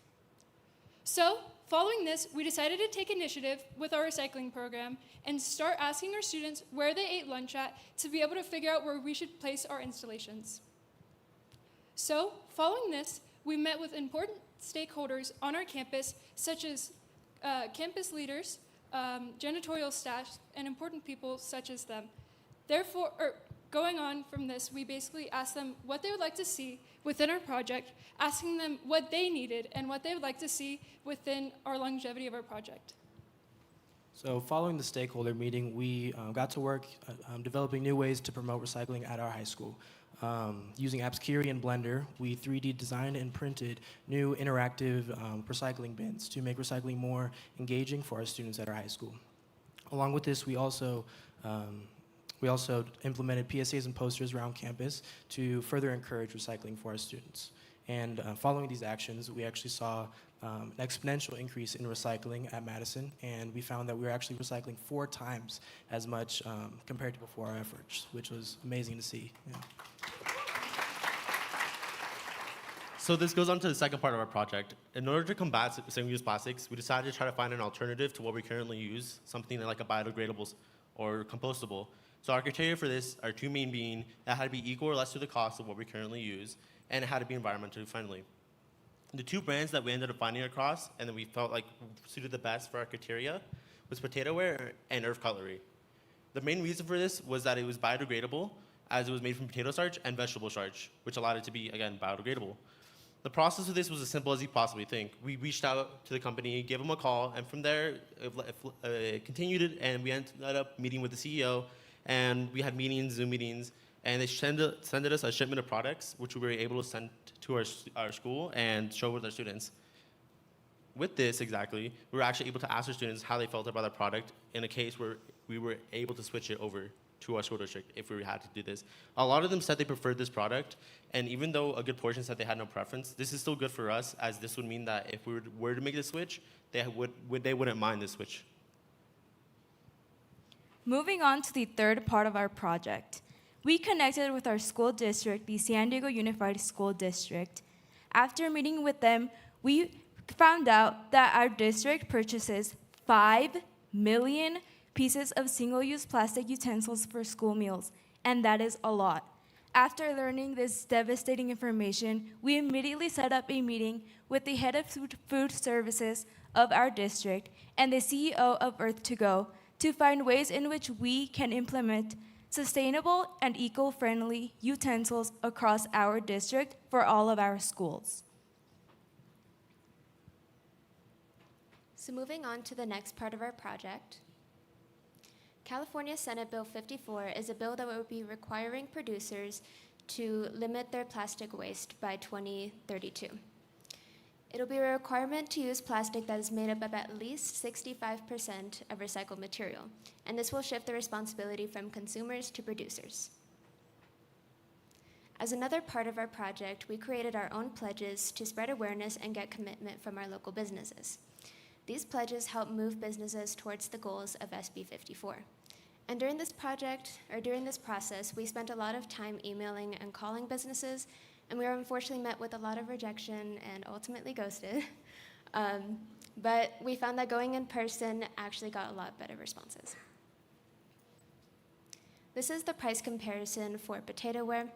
So, following this, we decided to take initiative with our recycling program and start asking our students where they ate lunch at to be able to figure out where we should place our installations. So, following this, we met with important stakeholders on our campus, such as campus leaders, janitorial staff, and important people such as them. Therefore, going on from this, we basically asked them what they would like to see within our project, asking them what they needed and what they would like to see within our longevity of our project. So following the stakeholder meeting, we got to work developing new ways to promote recycling at our high school. Using apps Kiri and Blender, we 3D designed and printed new interactive recycling bins to make recycling more engaging for our students at our high school. Along with this, we also implemented PSAs and posters around campus to further encourage recycling for our students. And following these actions, we actually saw an exponential increase in recycling at Madison, and we found that we were actually recycling 4 times as much compared to before our efforts, which was amazing to see. Yeah. So this goes on to the second part of our project. In order to combat single-use plastics, we decided to try to find an alternative to what we currently use, something like a biodegradable or compostable. So our criteria for this are 2 main being, it had to be equal or less to the cost of what we currently use, and it had to be environmentally friendly. The 2 brands that we ended up finding across and that we felt like suited the best for our criteria was Potato Ware and Earth Cutlery. The main reason for this was that it was biodegradable, as it was made from potato starch and vegetable starch, which allowed it to be, again, biodegradable. The process of this was as simple as you possibly think. We reached out to the company, gave them a call, and from there, it continued it, and we ended up meeting with the CEO, and we had meetings, Zoom meetings, and they sent us a shipment of products, which we were able to send to our school and show with our students. With this, exactly, we were actually able to ask our students how they felt about our product in a case where we were able to switch it over to our school district if we had to do this. A lot of them said they preferred this product, and even though a good portion said they had no preference, this is still good for us, as this would mean that if we were to make the switch, they wouldn't mind the switch. Moving on to the third part of our project. We connected with our school district, the San Diego Unified School District. After meeting with them, we found out that our district purchases 5 million pieces of single-use plastic utensils for school meals, and that is a lot. After learning this devastating information, we immediately set up a meeting with the head of food services of our district and the CEO of Earth2Go to find ways in which we can implement sustainable and eco-friendly utensils across our district for all of our schools. So moving on to the next part of our project, California Senate Bill 54 is a bill that would be requiring producers to limit their plastic waste by 2032. It'll be a requirement to use plastic that is made up of at least 65% of recycled material, and this will shift the responsibility from consumers to producers. As another part of our project, we created our own pledges to spread awareness and get commitment from our local businesses. These pledges help move businesses towards the goals of SB 54. And during this process, we spent a lot of time emailing and calling businesses, and we were unfortunately met with a lot of rejection and ultimately ghosted. But we found that going in person actually got a lot better responses. This is the price comparison for potato ware.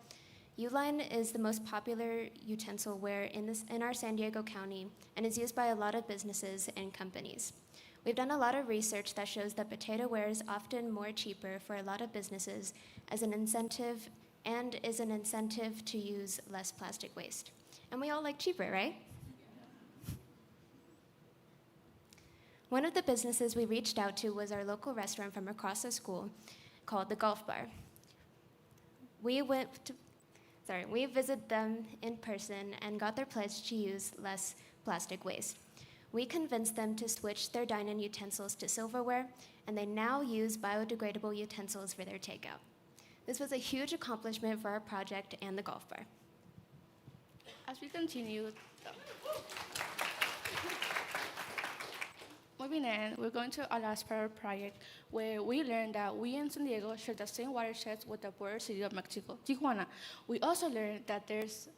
Uline is the most popular utensil ware in our San Diego County and is used by a lot of businesses and companies. We've done a lot of research that shows that potato ware is often more cheaper for a lot of businesses as an incentive and is an incentive to use less plastic waste. And we all like cheaper, right? One of the businesses we reached out to was our local restaurant from across the school called the Golf Bar. We visited them in person and got their pledge to use less plastic waste. We convinced them to switch their dine-in utensils to silverware, and they now use biodegradable utensils for their takeout. This was a huge accomplishment for our project and the Golf Bar. As we continue, moving in, we're going to our last part of our project, where we learned that we in San Diego share the same watersheds with the border city of Mexico, Tijuana. We also learned that there's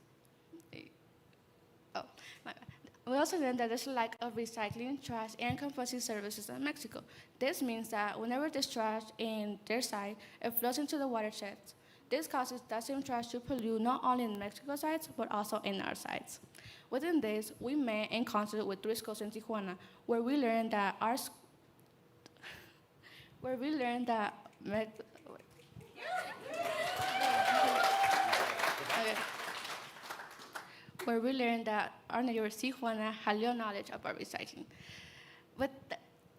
a lack of recycling, trash, and composting services in Mexico. This means that whenever there's trash in their side, it flows into the watersheds. This causes that same trash to pollute not only in Mexico sites, but also in our sites. Within this, we met in concert with 3 schools in Tijuana, where we learned that our neighbor Tijuana had little knowledge about recycling.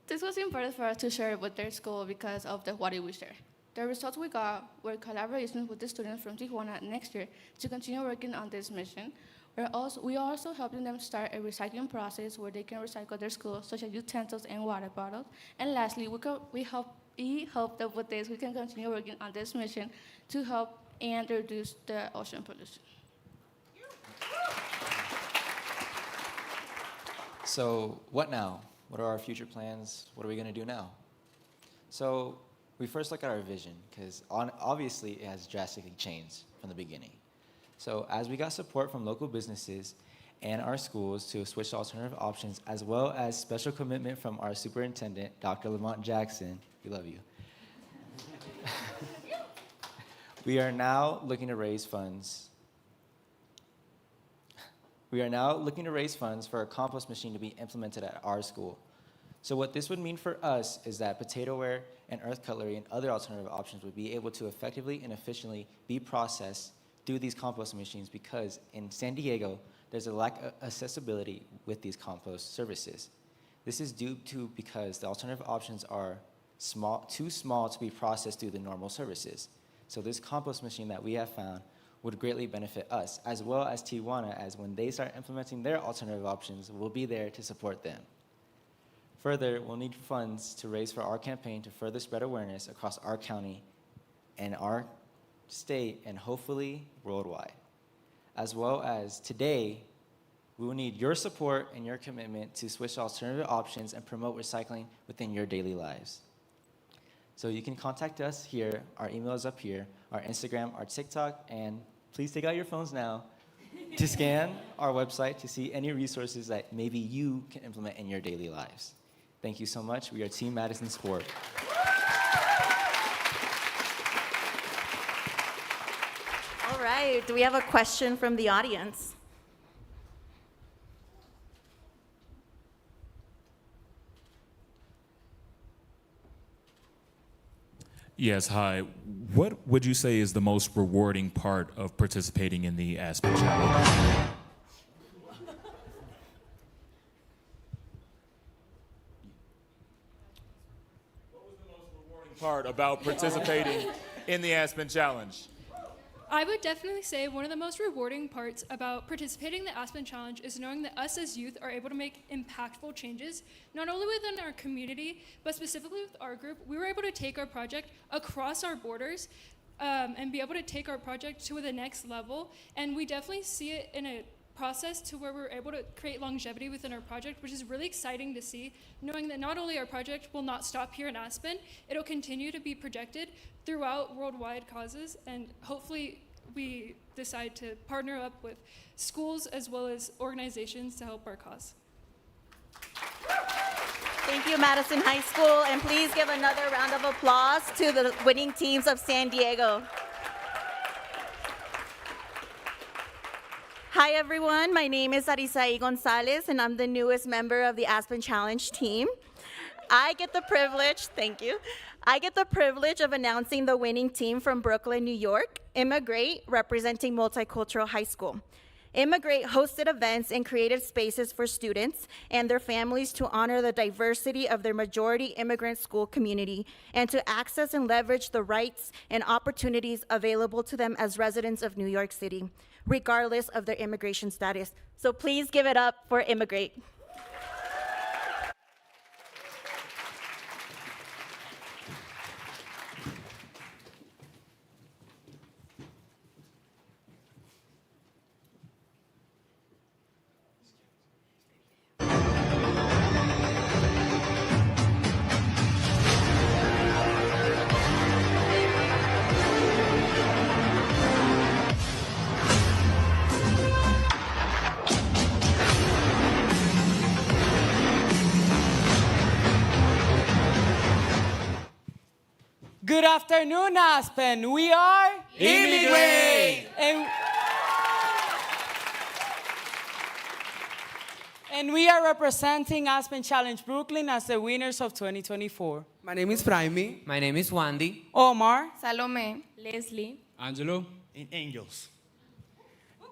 This was important for us to share with their school because of the what we share. The results we got were collaborations with the students from Tijuana next year to continue working on this mission. We are also helping them start a recycling process where they can recycle their schools, such as utensils and water bottles. And lastly, we hope that with this we can continue working on this mission to help and reduce the ocean pollution. So what now? What are our future plans? What are we going to do now? So we first look at our vision, because obviously it has drastically changed from the beginning. So as we got support from local businesses and our schools to switch to alternative options, as well as special commitment from our superintendent, Dr. Lamont Jackson, we love you. We are now looking to raise funds. We are now looking to raise funds for a compost machine to be implemented at our school. So what this would mean for us is that potato-ware and earth cutlery and other alternative options would be able to effectively and efficiently be processed through these compost machines, because in San Diego, there's a lack of accessibility with these compost services. This is due to because the alternative options are too small to be processed through the normal services. So this compost machine that we have found would greatly benefit us, as well as Tijuana, as when they start implementing their alternative options, we'll be there to support them. Further, we'll need funds to raise for our campaign to further spread awareness across our county and our state, and hopefully worldwide. As well as today, we will need your support and your commitment to switch to alternative options and promote recycling within your daily lives. So you can contact us here. Our email is up here, our Instagram, our TikTok, and please take out your phones now to scan our website to see any resources that maybe you can implement in your daily lives. Thank you so much. We are Team Madison Spork. All right, do we have a question from the audience? Yes, hi. What would you say is the most rewarding part of participating in the Aspen Challenge? Part about participating in the Aspen Challenge? I would definitely say one of the most rewarding parts about participating in the Aspen Challenge is knowing that us as youth are able to make impactful changes, not only within our community, but specifically with our group. We were able to take our project across our borders and be able to take our project to the next level. And we definitely see it in a process to where we're able to create longevity within our project, which is really exciting to see, knowing that not only our project will not stop here in Aspen, it'll continue to be projected throughout worldwide causes, and hopefully we decide to partner up with schools as well as organizations to help our cause. Thank you, Madison High School, and please give another round of applause to the winning teams of San Diego. Hi, everyone. My name is Arisai Gonzalez, and I'm the newest member of the Aspen Challenge team. I get the privilege of announcing the winning team from Brooklyn, New York, Immigrate, representing Multicultural High School. Immigrate hosted events and created spaces for students and their families to honor the diversity of their majority immigrant school community and to access and leverage the rights and opportunities available to them as residents of New York City, regardless of their immigration status. So please give it up for Immigrate. Good afternoon, Aspen. We are Immigrate! And we are representing Aspen Challenge Brooklyn as the winners of 2024. My name is Jaime. My name is Wandy. Omar. Salome. Leslie. Angelo. And Angels.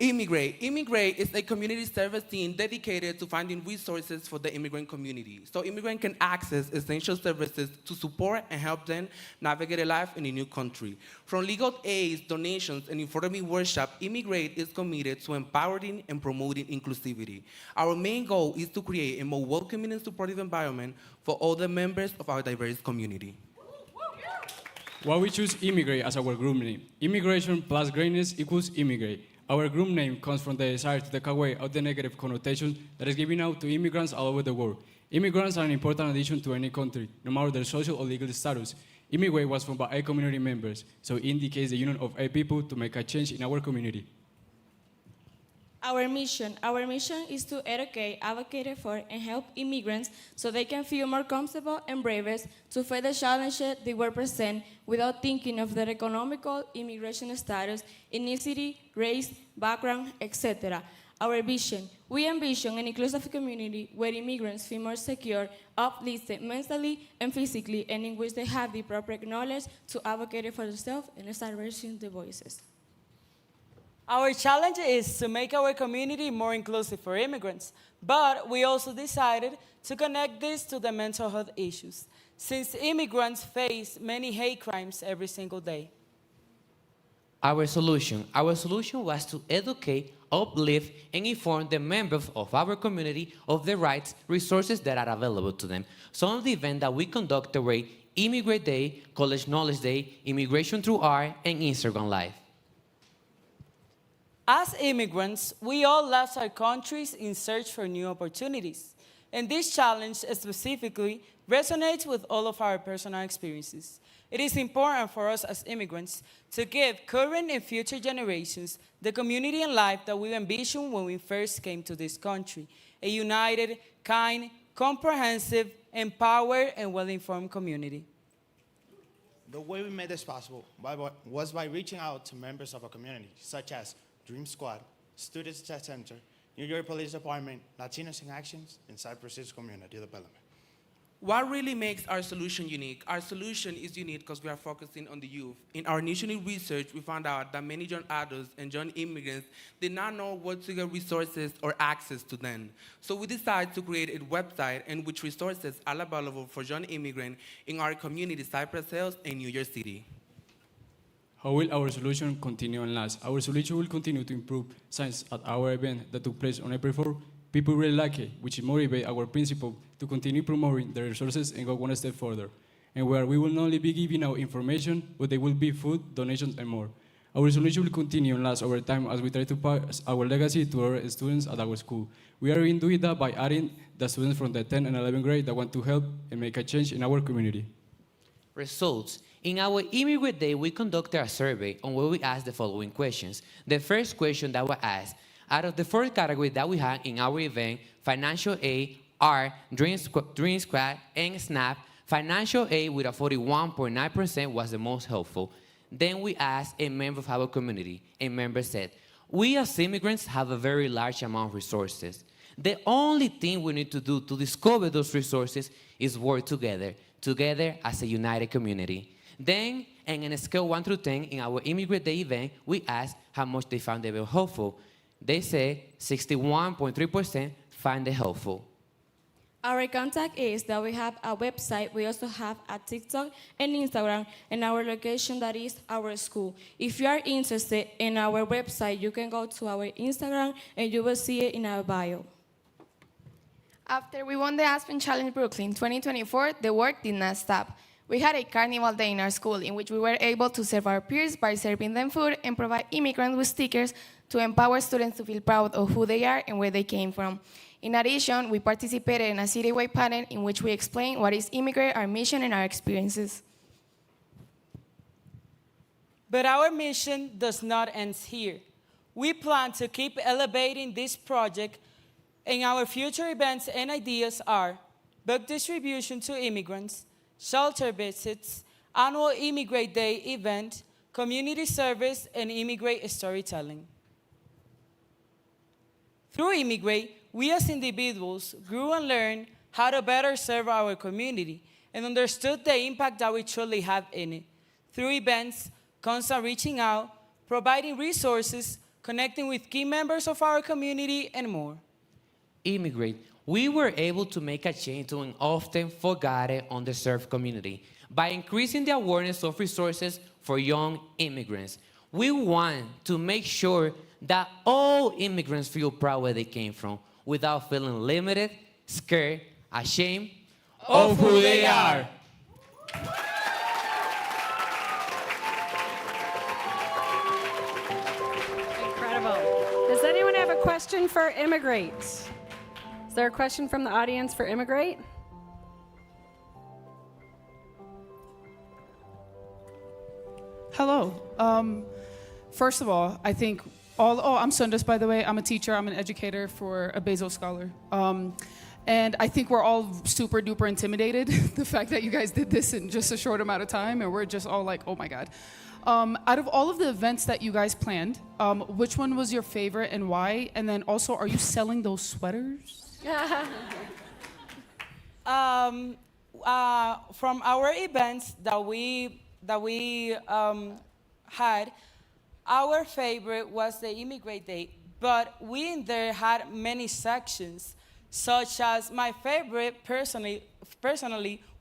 Immigrate. Immigrate is a community service team dedicated to finding resources for the immigrant community, so immigrants can access essential services to support and help them navigate a life in a new country. From legal aid, donations, and informing workshop, Immigrate is committed to empowering and promoting inclusivity. Our main goal is to create a more welcoming and supportive environment for all the members of our diverse community. Why we choose Immigrate as our group name? Immigration plus greatness equals Immigrate. Our group name comes from the desire to take away all the negative connotations that is given out to immigrants all over the world. Immigrants are an important addition to any country, no matter their social or legal status. Immigrate was formed by 8 community members, so it indicates the union of 8 people to make a change in our community. Our mission is to educate, advocate for, and help immigrants so they can feel more comfortable and bravest to face the challenges they will present without thinking of their economical, immigration status, ethnicity, race, background, etc. Our vision, we envision an inclusive community where immigrants feel more secure, uplifted mentally and physically, and in which they have the proper knowledge to advocate for themselves and start raising their voices. Our challenge is to make our community more inclusive for immigrants, but we also decided to connect this to the mental health issues, since immigrants face many hate crimes every single day. Our solution was to educate, uplift, and inform the members of our community of the rights, resources that are available to them. Some of the events that we conduct were Immigrate Day, College Knowledge Day, Immigration Through Art, and Instagram Live. As immigrants, we all left our countries in search for new opportunities, and this challenge specifically resonates with all of our personal experiences. It is important for us as immigrants to give current and future generations the community and life that we envisioned when we first came to this country, a united, kind, comprehensive, empowered, and well-informed community. The way we made this possible was by reaching out to members of our community, such as Dream Squad, Students Tech Center, New York Police Department, Latinos in Actions, and Cypress Hills Community Development. What really makes our solution unique? Our solution is unique because we are focusing on the youth. In our initial research, we found out that many young adults and young immigrants did not know where to get resources or access to them. So we decided to create a website in which resources are available for young immigrants in our community, Cypress Hills and New York City. How will our solution continue and last? Our solution will continue to improve science at our event that took place on April 4. People really like it, which motivate our principal to continue promoting the resources and go one step further. And where we will not only be giving out information, but there will be food, donations, and more. Our solution will continue and last over time as we try to pass our legacy to our students at our school. We are doing that by adding the students from the 10th and 11th grade that want to help and make a change in our community. Results. In our Immigrate Day, we conducted a survey on where we asked the following questions. The first question that was asked, out of the 4 categories that we had in our event, financial aid, art, Dream Squad, and SNAP, financial aid with a 41.9% was the most helpful. Then we asked a member of our community. A member said, we as immigrants have a very large amount of resources. The only thing we need to do to discover those resources is work together as a united community. Then, and in a scale 1 through 10, in our Immigrate Day event, we asked how much they found it helpful. They said 61.3% find it helpful. Our contact is that we have a website, we also have a TikTok and Instagram, and our location that is our school. If you are interested in our website, you can go to our Instagram and you will see it in our bio. After we won the Aspen Challenge Brooklyn 2024, the work did not stop. We had a carnival day in our school in which we were able to serve our peers by serving them food and provide immigrants with stickers to empower students to feel proud of who they are and where they came from. In addition, we participated in a citywide panel in which we explained what is Immigrate, our mission, and our experiences. But our mission does not end here. We plan to keep elevating this project, and our future events and ideas are book distribution to immigrants, shelter visits, annual Immigrate Day event, community service, and immigrant storytelling. Through Immigrate, we as individuals grew and learned how to better serve our community and understood the impact that we truly have in it. Through events, constant reaching out, providing resources, connecting with key members of our community, and more. Immigrate, we were able to make a change to an often forgotten, underserved community by increasing the awareness of resources for young immigrants. We want to make sure that all immigrants feel proud where they came from without feeling limited, scared, ashamed of who they are. Incredible. Does anyone have a question for Immigrate? Is there a question from the audience for Immigrate? Hello. First of all, I think I'm Sundus, by the way. I'm a teacher. I'm an educator for a Bezos scholar. And I think we're all super duper intimidated, the fact that you guys did this in just a short amount of time, and we're just all like, oh my God. Out of all of the events that you guys planned, which one was your favorite and why? And then also, are you selling those sweaters? From our events that we had, our favorite was the Immigrate Day, but we in there had many sections, such as my favorite personally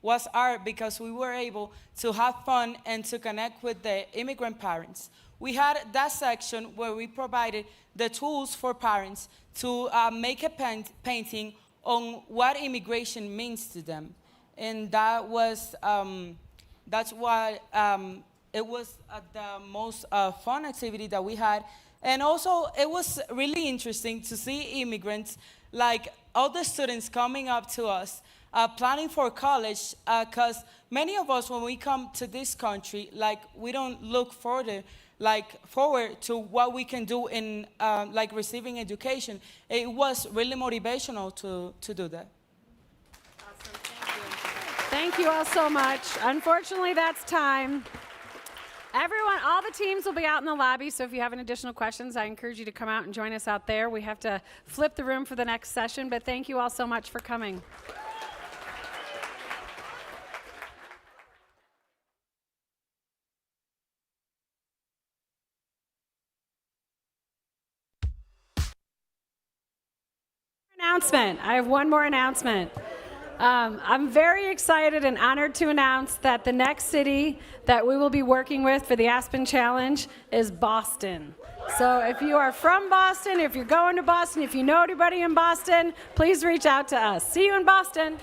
was art, because we were able to have fun and to connect with the immigrant parents. We had that section where we provided the tools for parents to make a painting on what immigration means to them. And that was, that's why it was the most fun activity that we had. And also, it was really interesting to see immigrants, like all the students coming up to us, planning for college, because many of us, when we come to this country, like we don't look forward to what we can do in like receiving education. It was really motivational to do that. Awesome, thank you all so much. Unfortunately, that's time. Everyone, all the teams will be out in the lobby, so if you have any additional questions, I encourage you to come out and join us out there. We have to flip the room for the next session, but thank you all so much for coming. Announcement. I have one more announcement. I'm very excited and honored to announce that the next city that we will be working with for the Aspen Challenge is Boston. So if you are from Boston, if you're going to Boston, if you know anybody in Boston, please reach out to us. See you in Boston.